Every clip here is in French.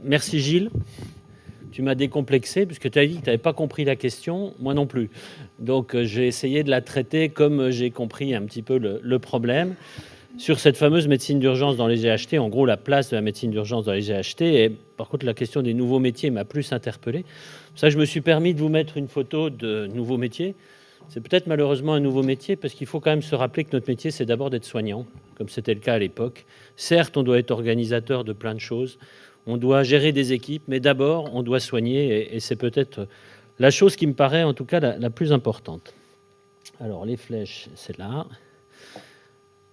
merci Gilles. Tu m'as décomplexé puisque tu as dit que tu n'avais pas compris la question, moi non plus. Donc j'ai essayé de la traiter comme j'ai compris un petit peu le problème. Sur cette fameuse médecine d'urgence dans les GHT, en gros la place de la médecine d'urgence dans les GHT, et par contre la question des nouveaux métiers m'a plus interpellé. Pour ça je me suis permis de vous mettre une photo de nouveaux métiers. C'est peut-être malheureusement un nouveau métier parce qu'il faut quand même se rappeler que notre métier c'est d'abord d'être soignant, comme c'était le cas à l'époque. Certes, on doit être organisateur de plein de choses, on doit gérer des équipes, mais d'abord on doit soigner et c'est peut-être la chose qui me paraît en tout cas la plus importante. Alors les flèches, c'est là.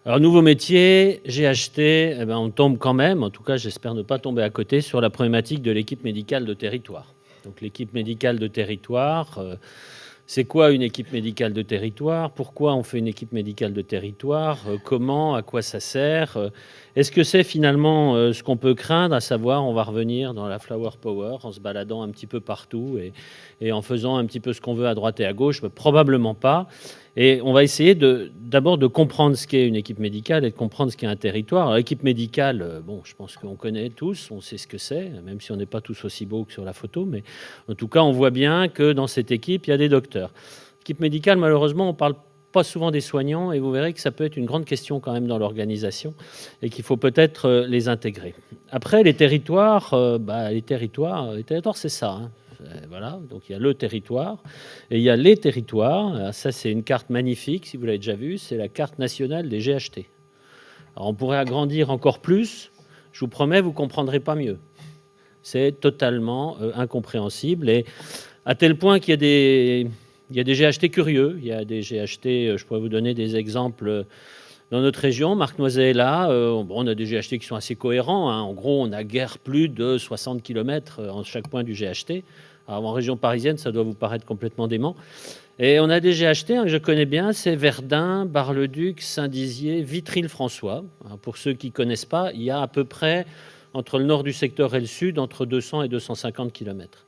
Alors, nouveau métier, GHT, eh ben, on tombe quand même, en tout cas j'espère ne pas tomber à côté, sur la problématique de l'équipe médicale de territoire. Donc l'équipe médicale de territoire, c'est quoi une équipe médicale de territoire? Pourquoi on fait une équipe médicale de territoire? Comment? À quoi ça sert? Est-ce que c'est finalement ce qu'on peut craindre, à savoir on va revenir dans la flower power en se baladant un petit peu partout et en faisant un petit peu ce qu'on veut à droite et à gauche? Probablement pas. Et on va essayer d'abord de comprendre ce qu'est une équipe médicale et de comprendre ce qu'est un territoire. Alors, l'équipe médicale, bon, je pense qu'on connaît tous, on sait ce que c'est, même si on n'est pas tous aussi beaux que sur la photo, mais en tout cas, on voit bien que dans cette équipe, il y a des docteurs. L'équipe médicale, malheureusement, on ne parle pas souvent des soignants et vous verrez que ça peut être une grande question quand même dans l'organisation et qu'il faut peut-être les intégrer. Après, les territoires, c'est ça, hein. Voilà, donc il y a le territoire et il y a les territoires. Alors ça, c'est une carte magnifique, si vous l'avez déjà vue, c'est la carte nationale des GHT. Alors on pourrait agrandir encore plus, je vous promets, vous ne comprendrez pas mieux. C'est totalement incompréhensible, et à tel point qu'il y a des GHT curieux, il y a des GHT, je pourrais vous donner des exemples. Dans notre région, Marc Noiset est là, on a des GHT qui sont assez cohérents, hein. En gros, on a guère plus de 60 km en chaque point du GHT. Alors, en région parisienne, ça doit vous paraître complètement dément. Et on a des GHT que je connais bien, c'est Verdun, Bar-le-Duc, Saint-Dizier, Vitry-le-François. Pour ceux qui ne connaissent pas, il y a à peu près, entre le nord du secteur et le sud, entre 200 et 250 km.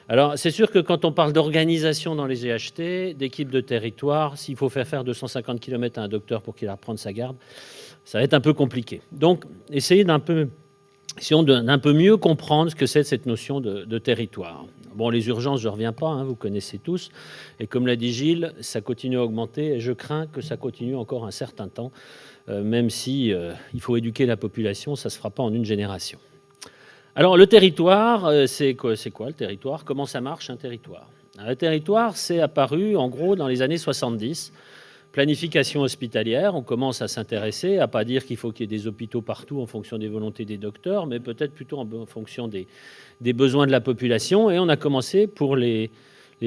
Alors, c'est sûr que quand on parle d'organisation dans les GHT, d'équipe de territoire, s'il faut faire 250 km à un docteur pour qu'il reprenne sa garde, ça va être un peu compliqué. Donc, essayez d'un peu mieux comprendre ce que c'est cette notion de territoire. Bon, les urgences, je ne reviens pas, hein, vous connaissez tous. Et comme l'a dit Gilles, ça continue à augmenter et je crains que ça continue encore un certain temps, même si il faut éduquer la population, ça ne se fera pas en une génération. Alors, le territoire, c'est quoi le territoire? Comment ça marche un territoire? Alors, le territoire, c'est apparu en gros dans les années 70. Planification hospitalière, on commence à s'intéresser, à pas dire qu'il faut qu'il y ait des hôpitaux partout en fonction des volontés des docteurs, mais peut-être plutôt en fonction des besoins de la population. Et on a commencé, pour les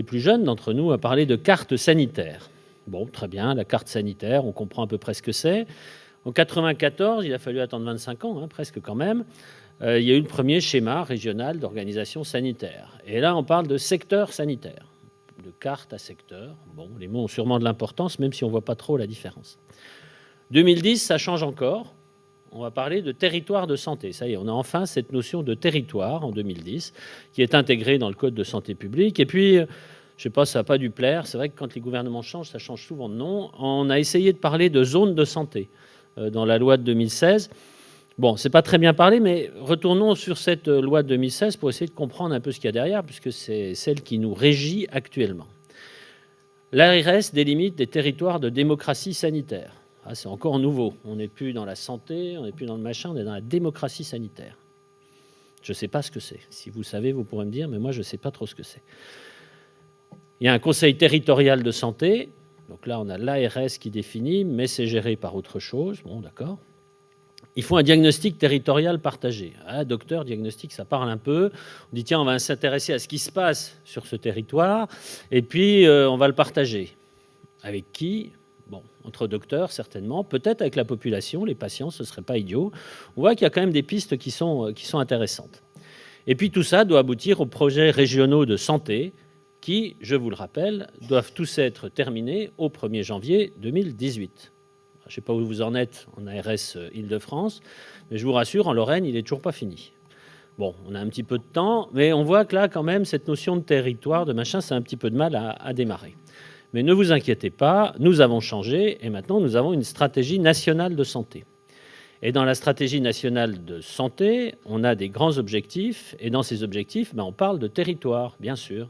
plus jeunes d'entre nous, à parler de carte sanitaire. Bon, très bien, la carte sanitaire, on comprend à peu près ce que c'est. En 1994, il a fallu attendre 25 ans, hein, presque quand même, il y a eu le premier schéma régional d'organisation sanitaire. Et là, on parle de secteur sanitaire, de carte à secteur. Bon, les mots ont sûrement de l'importance, même si on ne voit pas trop la différence. 2010, ça change encore. On va parler de territoire de santé. Ça y est, on a enfin cette notion de territoire en 2010 qui est intégrée dans le Code de santé publique. Et puis, je ne sais pas, ça n'a pas dû plaire. C'est vrai que quand les gouvernements changent, ça change souvent de nom. On a essayé de parler de zone de santé dans la loi de 2016. Bon, c'est pas très bien parlé, mais retournons sur cette loi de 2016 pour essayer de comprendre un peu ce qu'il y a derrière, puisque c'est celle qui nous régit actuellement. L'ARS délimite des territoires de démocratie sanitaire. Ah, c'est encore nouveau. On n'est plus dans la santé, on n'est plus dans le machin, on est dans la démocratie sanitaire. Je ne sais pas ce que c'est. Si vous savez, vous pourrez me dire, mais moi, je ne sais pas trop ce que c'est. Il y a un conseil territorial de santé. Donc là, on a l'ARS qui définit, mais c'est géré par autre chose. Bon, d'accord. Il faut un diagnostic territorial partagé. Ah, docteur, diagnostic, ça parle un peu. On dit, tiens, on va s'intéresser à ce qui se passe sur ce territoire, et puis on va le partager. Avec qui? Bon, entre docteurs, certainement. Peut-être avec la population, les patients, ce ne serait pas idiot. On voit qu'il y a quand même des pistes qui sont intéressantes. Et puis tout ça doit aboutir aux projets régionaux de santé qui, je vous le rappelle, doivent tous être terminés au 1er janvier 2018. Je ne sais pas où vous en êtes en ARS Île-de-France, mais je vous rassure, en Lorraine, il n'est toujours pas fini. Bon, on a un petit peu de temps, mais on voit que là, quand même, cette notion de territoire, de machin, c'est un petit peu de mal à démarrer. Mais ne vous inquiétez pas, nous avons changé et maintenant, nous avons une stratégie nationale de santé. Et dans la stratégie nationale de santé, on a des grands objectifs, et dans ces objectifs, on parle de territoire, bien sûr.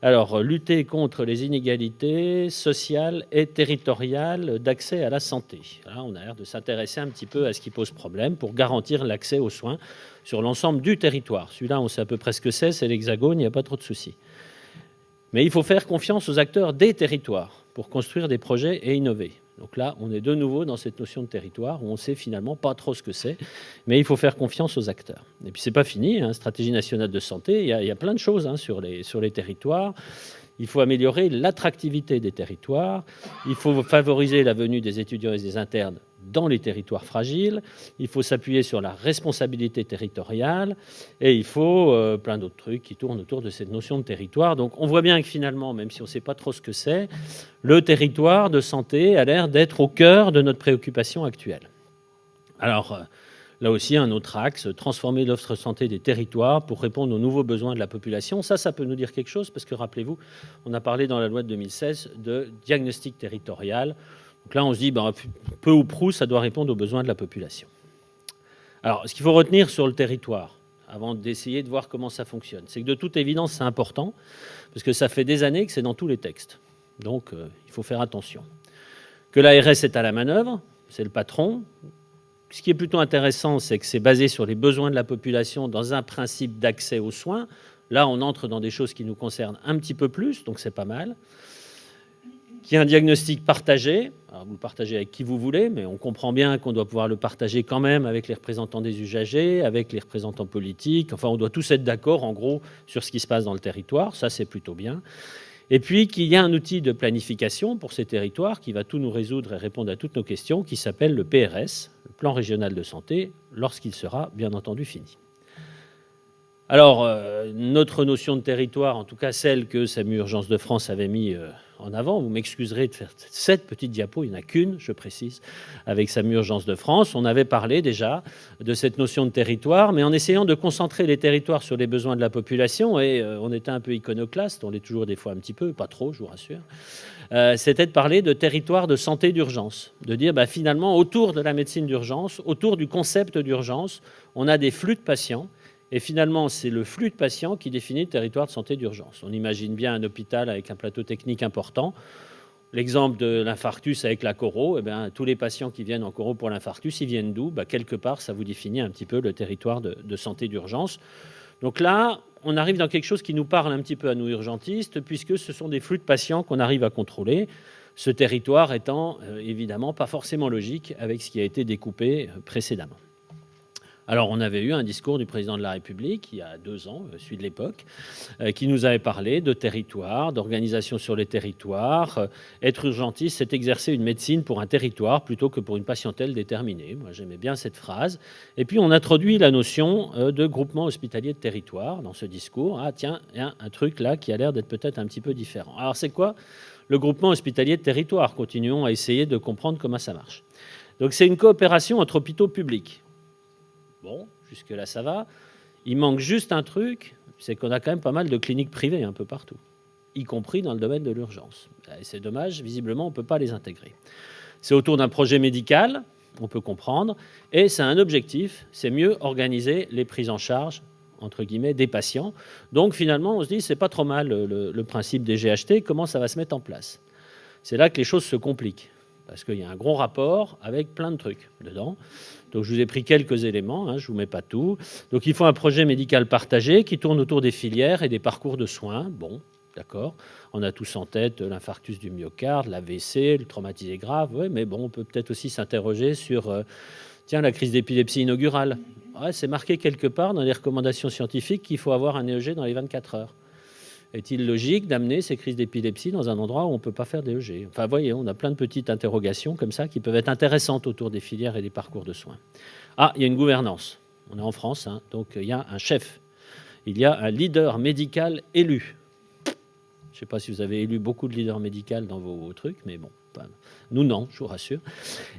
Alors, lutter contre les inégalités sociales et territoriales d'accès à la santé. Là, on a l'air de s'intéresser un petit peu à ce qui pose problème pour garantir l'accès aux soins sur l'ensemble du territoire. Celui-là, on sait à peu près ce que c'est l'Hexagone, il n'y a pas trop de soucis. Mais il faut faire confiance aux acteurs des territoires pour construire des projets et innover. Donc là, on est de nouveau dans cette notion de territoire où on ne sait finalement pas trop ce que c'est, mais il faut faire confiance aux acteurs. Et puis, ce n'est pas fini, stratégie nationale de santé, il y a plein de choses sur les territoires. Il faut améliorer l'attractivité des territoires, il faut favoriser la venue des étudiants et des internes dans les territoires fragiles, il faut s'appuyer sur la responsabilité territoriale, et il faut plein d'autres trucs qui tournent autour de cette notion de territoire. Donc on voit bien que finalement, même si on ne sait pas trop ce que c'est, le territoire de santé a l'air d'être au cœur de notre préoccupation actuelle. Alors, là aussi, un autre axe, transformer l'offre santé des territoires pour répondre aux nouveaux besoins de la population. Ça peut nous dire quelque chose, parce que rappelez-vous, on a parlé dans la loi de 2016 de diagnostic territorial. Donc là, on se dit, peu ou prou, ça doit répondre aux besoins de la population. Alors, ce qu'il faut retenir sur le territoire, avant d'essayer de voir comment ça fonctionne, c'est que de toute évidence, c'est important, parce que ça fait des années que c'est dans tous les textes. Donc, il faut faire attention. Que l'ARS est à la manœuvre, c'est le patron. Ce qui est plutôt intéressant, c'est que c'est basé sur les besoins de la population dans un principe d'accès aux soins. Là, on entre dans des choses qui nous concernent un petit peu plus, donc c'est pas mal. Qu'il y ait un diagnostic partagé. Alors, vous le partagez avec qui vous voulez, mais on comprend bien qu'on doit pouvoir le partager quand même avec les représentants des usagers, avec les représentants politiques. Enfin, on doit tous être d'accord, en gros, sur ce qui se passe dans le territoire. Ça, c'est plutôt bien. Et puis qu'il y a un outil de planification pour ces territoires qui va tout nous résoudre et répondre à toutes nos questions, qui s'appelle le PRS, le Plan régional de santé, lorsqu'il sera bien entendu fini. Alors, notre notion de territoire, en tout cas celle que SAMU Urgences de France avait mis en avant, vous m'excuserez de faire cette petite diapo, il n'y en a qu'une, je précise, avec SAMU Urgences de France. On avait parlé déjà de cette notion de territoire, mais en essayant de concentrer les territoires sur les besoins de la population, et on était un peu iconoclaste, on l'est toujours des fois un petit peu, pas trop, je vous rassure, c'était de parler de territoire de santé d'urgence, de dire finalement, autour de la médecine d'urgence, autour du concept d'urgence, on a des flux de patients. Et finalement, c'est le flux de patients qui définit le territoire de santé d'urgence. On imagine bien un hôpital avec un plateau technique important. L'exemple de l'infarctus avec la choro, tous les patients qui viennent en choro pour l'infarctus, ils viennent d'où ? Quelque part, ça vous définit un petit peu le territoire de santé d'urgence. Donc là, on arrive dans quelque chose qui nous parle un petit peu à nous urgentistes, puisque ce sont des flux de patients qu'on arrive à contrôler, ce territoire étant évidemment pas forcément logique avec ce qui a été découpé précédemment. Alors, on avait eu un discours du président de la République, il y a 2 ans, celui de l'époque, qui nous avait parlé de territoire, d'organisation sur les territoires. Être urgentiste, c'est exercer une médecine pour un territoire plutôt que pour une patientèle déterminée. Moi, j'aimais bien cette phrase. Et puis, on introduit la notion de groupement hospitalier de territoire dans ce discours. Ah, tiens, il y a un truc là qui a l'air d'être peut-être un petit peu différent. Alors, c'est quoi le groupement hospitalier de territoire ? Continuons à essayer de comprendre comment ça marche. Donc, c'est une coopération entre hôpitaux publics. Bon, jusque-là, ça va. Il manque juste un truc, c'est qu'on a quand même pas mal de cliniques privées un peu partout, y compris dans le domaine de l'urgence. Et c'est dommage, visiblement, on ne peut pas les intégrer. C'est autour d'un projet médical, on peut comprendre, et c'est un objectif, c'est mieux organiser les prises en charge, entre guillemets, des patients. Donc, finalement, on se dit, c'est pas trop mal le principe des GHT, comment ça va se mettre en place ? C'est là que les choses se compliquent, parce qu'il y a un gros rapport avec plein de trucs dedans. Donc, je vous ai pris quelques éléments, je ne vous mets pas tout. Donc, il faut un projet médical partagé qui tourne autour des filières et des parcours de soins. Bon, d'accord. On a tous en tête l'infarctus du myocarde, l'AVC, le traumatisé grave. Oui, mais bon, on peut peut-être aussi s'interroger sur la crise d'épilepsie inaugurale. Ouais, c'est marqué quelque part dans les recommandations scientifiques qu'il faut avoir un EEG dans les 24 heures. Est-il logique d'amener ces crises d'épilepsie dans un endroit où on ne peut pas faire d'EEG ? Enfin, voyez, on a plein de petites interrogations comme ça qui peuvent être intéressantes autour des filières et des parcours de soins. Ah, il y a une gouvernance. On est en France, donc il y a un chef. Il y a un leader médical élu. Je ne sais pas si vous avez élu beaucoup de leaders médicaux dans vos trucs, mais bon, nous non, je vous rassure.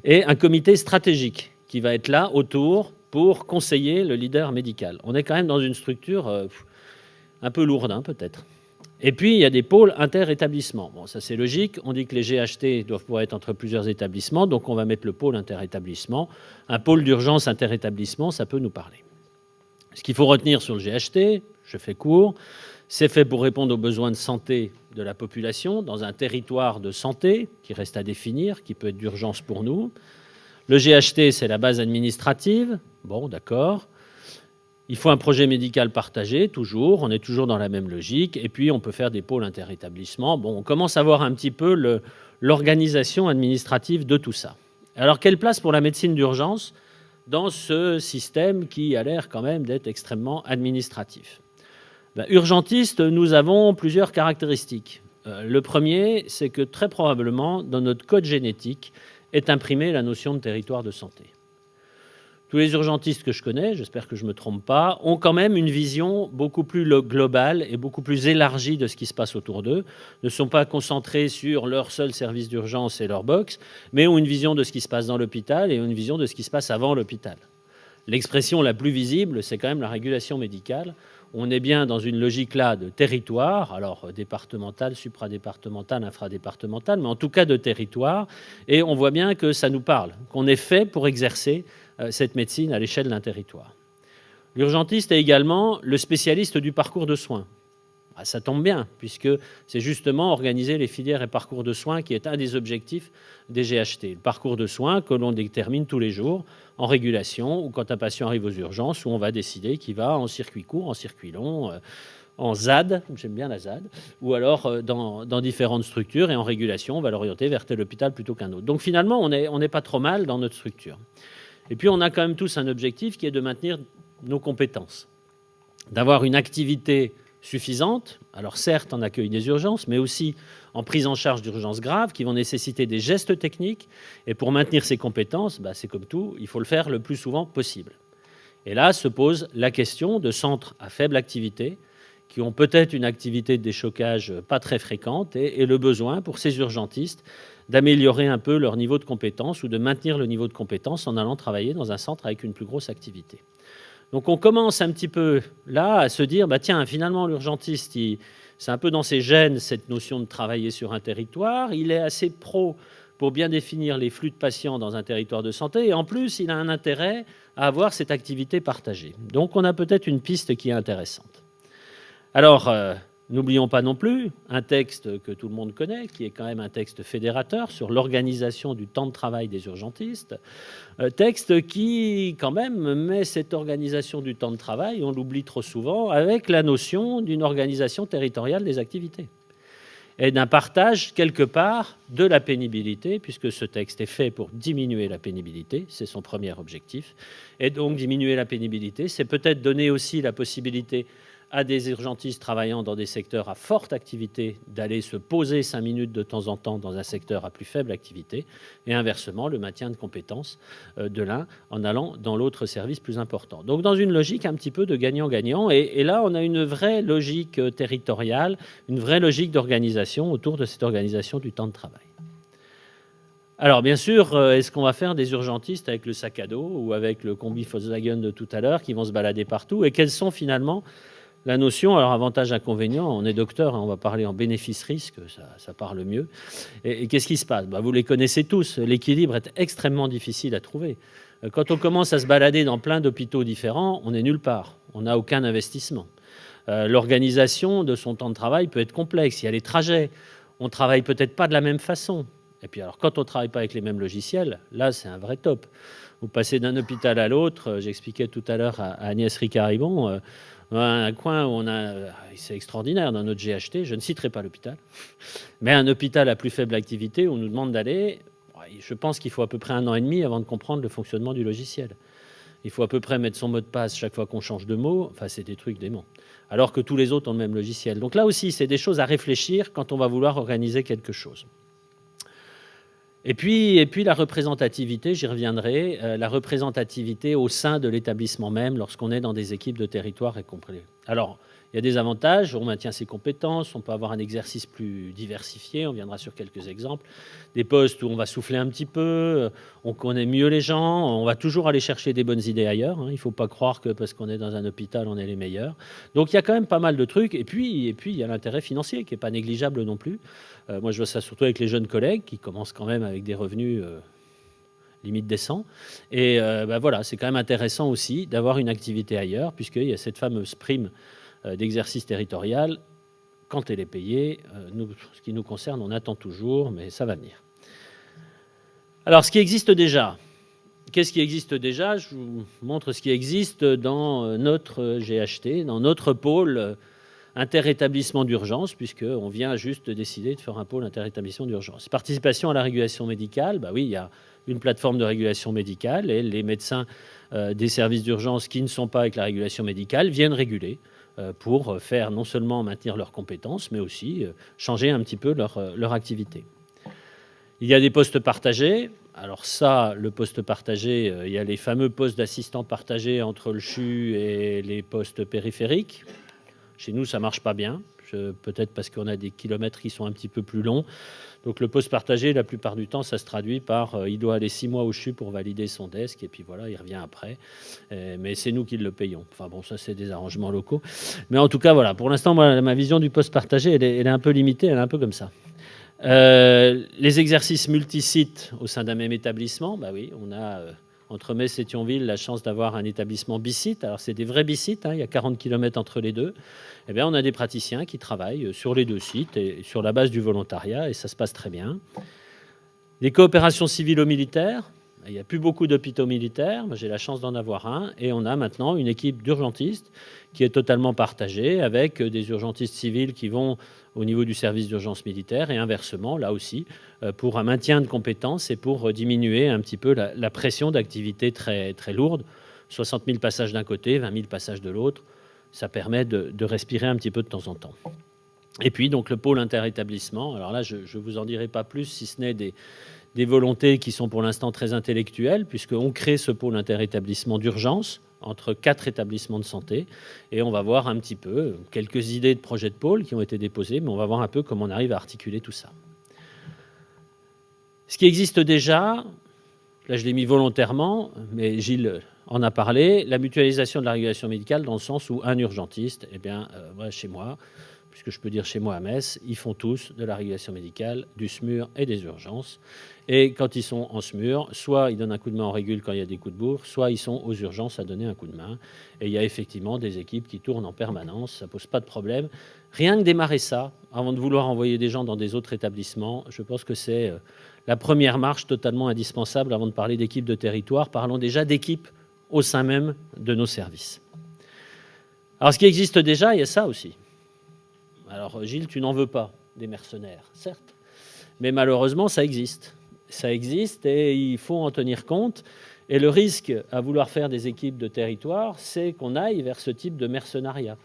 Et un comité stratégique qui va être là autour pour conseiller le leader médical. On est quand même dans une structure un peu lourde, peut-être. Et puis, il y a des pôles inter-établissements. Bon, ça c'est logique. On dit que les GHT doivent pouvoir être entre plusieurs établissements, donc on va mettre le pôle inter-établissement. Un pôle d'urgence inter-établissement, ça peut nous parler. Ce qu'il faut retenir sur le GHT, je fais court, c'est fait pour répondre aux besoins de santé de la population dans un territoire de santé qui reste à définir, qui peut être d'urgence pour nous. Le GHT, c'est la base administrative. Bon, d'accord. Il faut un projet médical partagé, toujours. On est toujours dans la même logique. Et puis, on peut faire des pôles inter-établissements. Bon, on commence à voir un petit peu l'organisation administrative de tout ça. Alors, quelle place pour la médecine d'urgence dans ce système qui a l'air quand même d'être extrêmement administratif? Urgentiste, nous avons plusieurs caractéristiques. Le premier, c'est que très probablement, dans notre code génétique, est imprimée la notion de territoire de santé. Tous les urgentistes que je connais, j'espère que je ne me trompe pas, ont quand même une vision beaucoup plus globale et beaucoup plus élargie de ce qui se passe autour d'eux, ne sont pas concentrés sur leur seul service d'urgence et leur box, mais ont une vision de ce qui se passe dans l'hôpital et une vision de ce qui se passe avant l'hôpital. L'expression la plus visible, c'est quand même la régulation médicale. On est bien dans une logique là de territoire, alors départemental, supradépartemental, infradépartemental, mais en tout cas de territoire, et on voit bien que ça nous parle, qu'on est fait pour exercer cette médecine à l'échelle d'un territoire. L'urgentiste est également le spécialiste du parcours de soins. Ça tombe bien, puisque c'est justement organiser les filières et parcours de soins qui est un des objectifs des GHT. Le parcours de soins que l'on détermine tous les jours en régulation, ou quand un patient arrive aux urgences, où on va décider qu'il va en circuit court, en circuit long, en ZAD, j'aime bien la ZAD, ou alors dans différentes structures, et en régulation, on va l'orienter vers tel hôpital plutôt qu'un autre. Donc finalement, on n'est pas trop mal dans notre structure. Et puis on a quand même tous un objectif qui est de maintenir nos compétences, d'avoir une activité suffisante, alors certes en accueil des urgences, mais aussi en prise en charge d'urgences graves qui vont nécessiter des gestes techniques. Et pour maintenir ces compétences, c'est comme tout, il faut le faire le plus souvent possible. Et là se pose la question de centres à faible activité, qui ont peut-être une activité de déchocage pas très fréquente, et le besoin pour ces urgentistes d'améliorer un peu leur niveau de compétence ou de maintenir le niveau de compétence en allant travailler dans un centre avec une plus grosse activité. Donc on commence un petit peu là à se dire, tiens, finalement l'urgentiste, c'est un peu dans ses gènes cette notion de travailler sur un territoire, il est assez pro pour bien définir les flux de patients dans un territoire de santé, et en plus il a un intérêt à avoir cette activité partagée. Donc on a peut-être une piste qui est intéressante. Alors, n'oublions pas non plus un texte que tout le monde connaît, qui est quand même un texte fédérateur sur l'organisation du temps de travail des urgentistes, texte qui, quand même, met cette organisation du temps de travail, on l'oublie trop souvent, avec la notion d'une organisation territoriale des activités et d'un partage, quelque part, de la pénibilité, puisque ce texte est fait pour diminuer la pénibilité, c'est son premier objectif. Et donc, diminuer la pénibilité, c'est peut-être donner aussi la possibilité à des urgentistes travaillant dans des secteurs à forte activité d'aller se poser 5 minutes de temps en temps dans un secteur à plus faible activité, et inversement, le maintien de compétences de l'un en allant dans l'autre service plus important. Donc dans une logique un petit peu de gagnant-gagnant, et là on a une vraie logique territoriale, une vraie logique d'organisation autour de cette organisation du temps de travail. Alors bien sûr, est-ce qu'on va faire des urgentistes avec le sac à dos ou avec le combi Volkswagen de tout à l'heure qui vont se balader partout, et quels sont finalement la notion, alors avantage, inconvénient, on est docteur, on va parler en bénéfice-risque, ça parle mieux. Et qu'est-ce qui se passe ? Vous les connaissez tous, l'équilibre est extrêmement difficile à trouver. Quand on commence à se balader dans plein d'hôpitaux différents, on n'est nulle part, on n'a aucun investissement. L'organisation de son temps de travail peut être complexe, il y a les trajets, on ne travaille peut-être pas de la même façon. Et puis alors quand on ne travaille pas avec les mêmes logiciels, là c'est un vrai top. Vous passez d'un hôpital à l'autre, j'expliquais tout à l'heure à Agnès Ricard-Ribon, un coin où c'est extraordinaire dans notre GHT, je ne citerai pas l'hôpital, mais un hôpital à plus faible activité où on nous demande d'aller, je pense qu'il faut à peu près 1 an et demi avant de comprendre le fonctionnement du logiciel. Il faut à peu près mettre son mot de passe chaque fois qu'on change de mot, c'est des trucs déments, alors que tous les autres ont le même logiciel. Donc là aussi, c'est des choses à réfléchir quand on va vouloir organiser quelque chose. Et puis la représentativité, j'y reviendrai, la représentativité au sein de l'établissement même lorsqu'on est dans des équipes de territoire et qu'on Alors, il y a des avantages, on maintient ses compétences, on peut avoir un exercice plus diversifié, on viendra sur quelques exemples. Des postes où on va souffler un petit peu, on connaît mieux les gens, on va toujours aller chercher des bonnes idées ailleurs, hein. Il ne faut pas croire que parce qu'on est dans un hôpital, on est les meilleurs. Donc il y a quand même pas mal de trucs. Et puis il y a l'intérêt financier qui n'est pas négligeable non plus. Moi, je vois ça surtout avec les jeunes collègues qui commencent quand même avec des revenus limite décents. Et voilà, c'est quand même intéressant aussi d'avoir une activité ailleurs, puisqu'il y a cette fameuse prime d'exercice territorial. Quand elle est payée, nous, ce qui nous concerne, on attend toujours, mais ça va venir. Alors, ce qui existe déjà, qu'est-ce qui existe déjà? Je vous montre ce qui existe dans notre GHT, dans notre pôle interétablissement d'urgence, puisqu'on vient juste de décider de faire un pôle interétablissement d'urgence. Participation à la régulation médicale, bah oui, il y a une plateforme de régulation médicale et les médecins des services d'urgence qui ne sont pas avec la régulation médicale viennent réguler pour faire non seulement maintenir leurs compétences, mais aussi changer un petit peu leur activité. Il y a des postes partagés. Alors ça, le poste partagé, il y a les fameux postes d'assistants partagés entre le CHU et les postes périphériques. Chez nous, ça ne marche pas bien, peut-être parce qu'on a des kilomètres qui sont un petit peu plus longs. Donc le poste partagé, la plupart du temps, ça se traduit par il doit aller 6 mois au CHU pour valider son desk, et puis voilà, il revient après. Mais c'est nous qui le payons. Enfin bon, ça c'est des arrangements locaux. Mais en tout cas, voilà, pour l'instant, moi, ma vision du poste partagé, elle est un peu limitée, elle est un peu comme ça. Les exercices multisites au sein d'un même établissement, bah oui, on a entre Metz et Thionville la chance d'avoir un établissement bisites. Alors c'est des vrais bisites, hein, il y a 40 km entre les deux. Eh bien, on a des praticiens qui travaillent sur les deux sites et sur la base du volontariat, et ça se passe très bien. Les coopérations civilo-militaires, il n'y a plus beaucoup d'hôpitaux militaires, j'ai la chance d'en avoir un, et on a maintenant une équipe d'urgentistes qui est totalement partagée, avec des urgentistes civils qui vont au niveau du service d'urgence militaire, et inversement, là aussi, pour un maintien de compétences et pour diminuer un petit peu la pression d'activités très, très lourdes. 60 000 passages d'un côté, 20 000 passages de l'autre, ça permet de respirer un petit peu de temps en temps. Et puis, donc, le pôle interétablissement, alors là, je ne vous en dirai pas plus, si ce n'est des volontés qui sont pour l'instant très intellectuelles, puisqu'on crée ce pôle interétablissement d'urgence entre 4 établissements de santé, et on va voir un petit peu quelques idées de projets de pôle qui ont été déposées, mais on va voir un peu comment on arrive à articuler tout ça. Ce qui existe déjà, là je l'ai mis volontairement, mais Gilles en a parlé, la mutualisation de la régulation médicale, dans le sens où un urgentiste, eh bien, chez moi, puisque je peux dire chez moi à Metz, ils font tous de la régulation médicale, du SMUR et des urgences. Et quand ils sont en SMUR, soit ils donnent un coup de main en régule quand il y a des coups de bourre, soit ils sont aux urgences à donner un coup de main. Et il y a effectivement des équipes qui tournent en permanence, ça ne pose pas de problème. Rien que démarrer ça, avant de vouloir envoyer des gens dans des autres établissements, je pense que c'est la première marche totalement indispensable avant de parler d'équipe de territoire. Parlons déjà d'équipe au sein même de nos services. Alors ce qui existe déjà, il y a ça aussi. Alors Gilles, tu n'en veux pas des mercenaires, certes, mais malheureusement ça existe. Ça existe et il faut en tenir compte. Et le risque à vouloir faire des équipes de territoire, c'est qu'on aille vers ce type de mercenariat.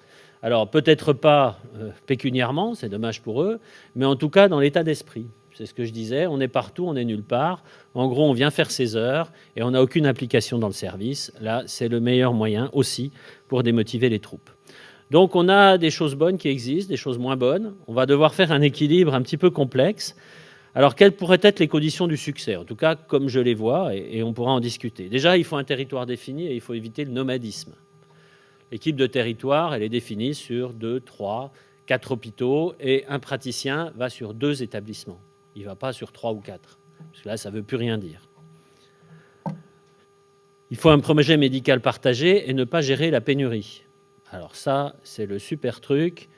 Alors peut-être pas pécuniairement, c'est dommage pour eux, mais en tout cas dans l'état d'esprit. C'est ce que je disais, on est partout, on est nulle part. En gros, on vient faire ses heures et on n'a aucune implication dans le service. Là, c'est le meilleur moyen aussi pour démotiver les troupes. Donc on a des choses bonnes qui existent, des choses moins bonnes. On va devoir faire un équilibre un petit peu complexe. Alors quelles pourraient être les conditions du succès? En tout cas, comme je les vois, et on pourra en discuter. Déjà, il faut un territoire défini et il faut éviter le nomadisme. L'équipe de territoire, elle est définie sur 2, 3, 4 hôpitaux et un praticien va sur 2 établissements. Il ne va pas sur 3 ou 4, parce que là, ça ne veut plus rien dire. Il faut un projet médical partagé et ne pas gérer la pénurie. Alors ça, c'est le super truc.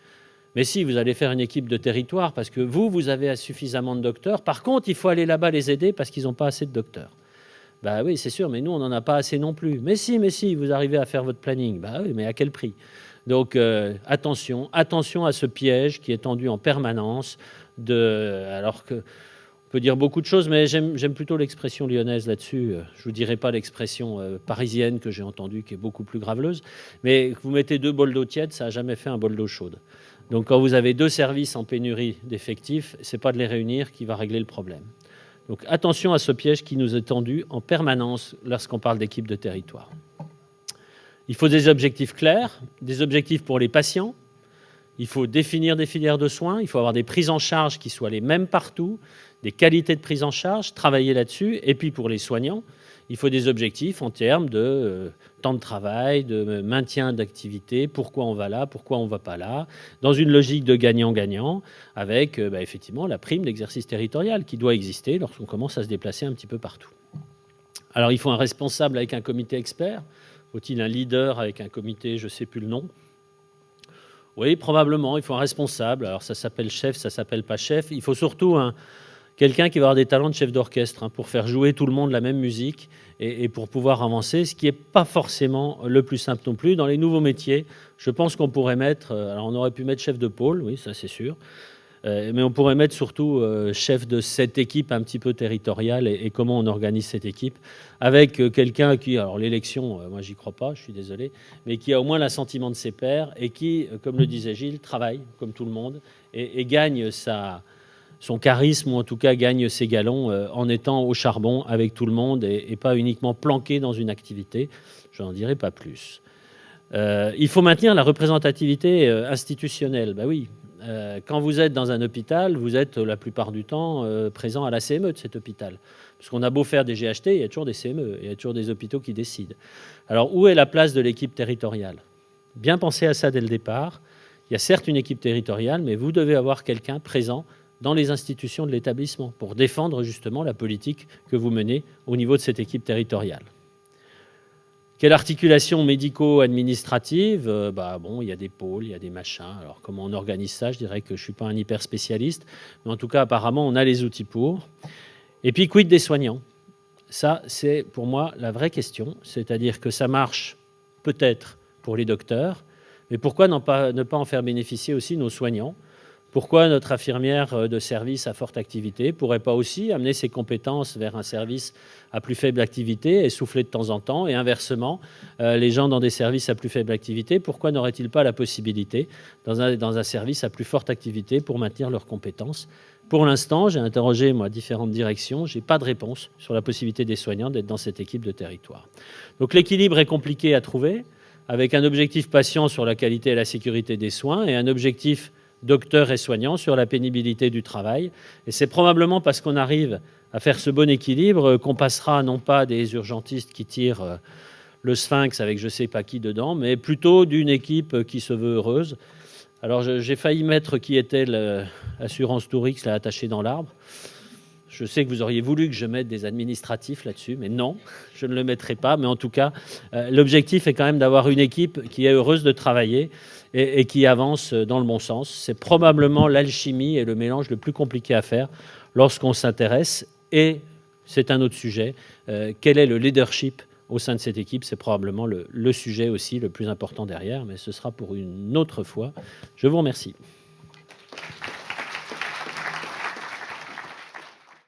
Mais si, vous allez faire une équipe de territoire parce que vous avez suffisamment de docteurs. Par contre, il faut aller là-bas les aider parce qu'ils n'ont pas assez de docteurs. Bah oui, c'est sûr, mais nous, on n'en a pas assez non plus. Mais si, vous arrivez à faire votre planning. Bah oui, mais à quel prix? Donc, attention à ce piège qui est tendu en permanence. Alors que, on peut dire beaucoup de choses, mais j'aime plutôt l'expression lyonnaise là-dessus. Je ne vous dirai pas l'expression parisienne que j'ai entendue, qui est beaucoup plus graveleuse. Mais vous mettez 2 bols d'eau tiède, ça n'a jamais fait un bol d'eau chaude. Donc quand vous avez 2 services en pénurie d'effectifs, ce n'est pas de les réunir qui va régler le problème. Donc attention à ce piège qui nous est tendu en permanence lorsqu'on parle d'équipe de territoire. Il faut des objectifs clairs, des objectifs pour les patients. Il faut définir des filières de soins. Il faut avoir des prises en charge qui soient les mêmes partout, des qualités de prise en charge, travailler là-dessus. Et puis pour les soignants, il faut des objectifs en termes de temps de travail, de maintien d'activité, pourquoi on va là, pourquoi on ne va pas là, dans une logique de gagnant-gagnant, avec effectivement la prime d'exercice territorial qui doit exister lorsqu'on commence à se déplacer un petit peu partout. Alors il faut un responsable avec un comité expert. Faut-il un leader avec un comité, je ne sais plus le nom? Oui, probablement, il faut un responsable. Alors ça s'appelle chef, ça s'appelle pas chef. Il faut surtout quelqu'un qui va avoir des talents de chef d'orchestre pour faire jouer tout le monde la même musique et pour pouvoir avancer, ce qui n'est pas forcément le plus simple non plus. Dans les nouveaux métiers, je pense qu'on pourrait mettre, alors on aurait pu mettre chef de pôle, oui, ça c'est sûr, mais on pourrait mettre surtout chef de cette équipe un petit peu territoriale et comment on organise cette équipe avec quelqu'un qui, alors l'élection, moi j'y crois pas, je suis désolé, mais qui a au moins l'assentiment de ses pairs et qui, comme le disait Gilles, travaille comme tout le monde et gagne son charisme, ou en tout cas gagne ses galons en étant au charbon avec tout le monde et pas uniquement planqué dans une activité. Je n'en dirai pas plus. Il faut maintenir la représentativité institutionnelle. Ben oui, quand vous êtes dans un hôpital, vous êtes la plupart du temps présent à la CME de cet hôpital. Parce qu'on a beau faire des GHT, il y a toujours des CME, il y a toujours des hôpitaux qui décident. Alors, où est la place de l'équipe territoriale? Bien penser à ça dès le départ. Il y a certes une équipe territoriale, mais vous devez avoir quelqu'un présent dans les institutions de l'établissement pour défendre justement la politique que vous menez au niveau de cette équipe territoriale. Quelle articulation médico-administrative? Il y a des pôles, il y a des machins. Alors, comment on organise ça? Je dirais que je ne suis pas un hyper spécialiste, mais en tout cas, apparemment, on a les outils pour. Et puis, quid des soignants? Ça, c'est pour moi la vraie question. C'est-à-dire que ça marche peut-être pour les docteurs, mais pourquoi ne pas en faire bénéficier aussi nos soignants? Pourquoi notre infirmière de service à forte activité ne pourrait pas aussi amener ses compétences vers un service à plus faible activité et souffler de temps en temps? Et inversement, les gens dans des services à plus faible activité, pourquoi n'auraient-ils pas la possibilité dans un service à plus forte activité pour maintenir leurs compétences? Pour l'instant, j'ai interrogé différentes directions, je n'ai pas de réponse sur la possibilité des soignants d'être dans cette équipe de territoire. Donc l'équilibre est compliqué à trouver, avec un objectif patient sur la qualité et la sécurité des soins et un objectif docteurs et soignants sur la pénibilité du travail. Et c'est probablement parce qu'on arrive à faire ce bon équilibre qu'on passera non pas des urgentistes qui tirent le sphinx avec je ne sais pas qui dedans, mais plutôt d'une équipe qui se veut heureuse. Alors j'ai failli mettre qui était l'assurance Tourix là, attachée dans l'arbre. Je sais que vous auriez voulu que je mette des administratifs là-dessus, mais non, je ne le mettrai pas. Mais en tout cas, l'objectif est quand même d'avoir une équipe qui est heureuse de travailler et qui avance dans le bon sens. C'est probablement l'alchimie et le mélange le plus compliqué à faire lorsqu'on s'intéresse. Et c'est un autre sujet. Quel est le leadership au sein de cette équipe? C'est probablement le sujet aussi le plus important derrière, mais ce sera pour une autre fois. Je vous remercie.